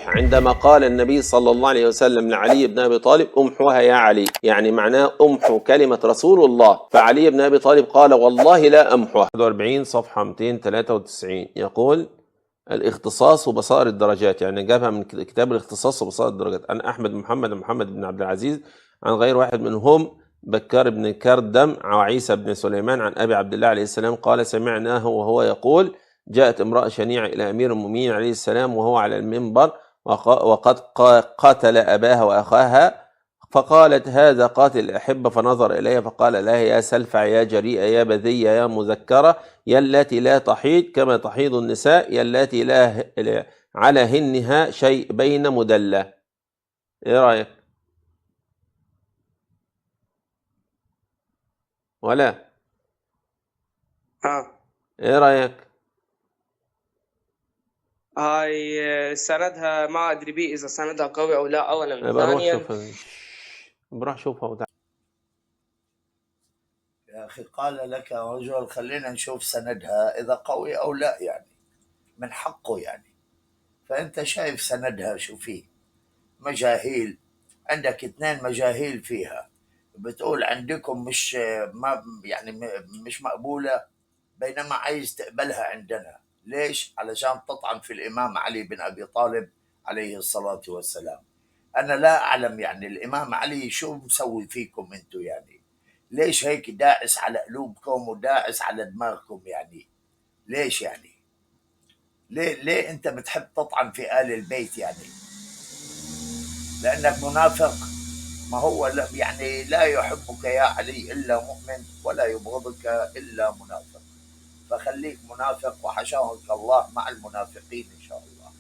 عندما قال النبي صلى الله عليه وسلم لعلي بن أبي طالب امحوها يا علي، يعني معناه امحو كلمة رسول الله. فعلي بن أبي طالب قال والله لا أمحوها. 41 صفحة 293 يقول الاختصاص وبصائر الدرجات، يعني جابها من كتاب الاختصاص وبصائر الدرجات. عن أحمد محمد بن عبد العزيز عن غير واحد منهم بكار بن كردم وعيسى بن سليمان عن أبي عبد الله عليه السلام قال سمعناه وهو يقول جاءت امرأة شنيعة إلى أمير المؤمنين عليه السلام وهو على المنبر وقد قتل أباها وأخاها، فقالت هذا قاتل الأحبة، فنظر إليها فقال لها يا سلفع يا جريئة يا بذية يا مذكرة يا التي لا تحيض كما تحيض النساء يا التي لا على هنها شيء بين مدلة. ايه رأيك؟ ولا ايه رأيك؟ هاي سندها ما ادري بيه اذا سندها قوي او لا اولا. ثانيا بروح شوفها وتعال. يا أخي قال لك رجل خلينا نشوف سندها إذا قوي أو لا، يعني من حقه يعني. فأنت شايف سندها شو فيه؟ مجاهيل، عندك 2 مجاهيل فيها، بتقول عندكم مش ما يعني مش مقبولة، بينما عايز تقبلها عندنا. ليش؟ علشان تطعن في الإمام علي بن أبي طالب عليه الصلاة والسلام. أنا لا أعلم يعني الإمام علي شو مسوي فيكم أنتم، يعني ليش هيك داعس على قلوبكم وداعس على دماغكم؟ يعني ليش يعني؟ ليه أنت بتحب تطعن في آل البيت يعني؟ لأنك منافق؟ ما هو يعني لا يحبك يا علي إلا مؤمن ولا يبغضك إلا منافق، فخليك منافق وحشاك الله مع المنافقين إن شاء الله.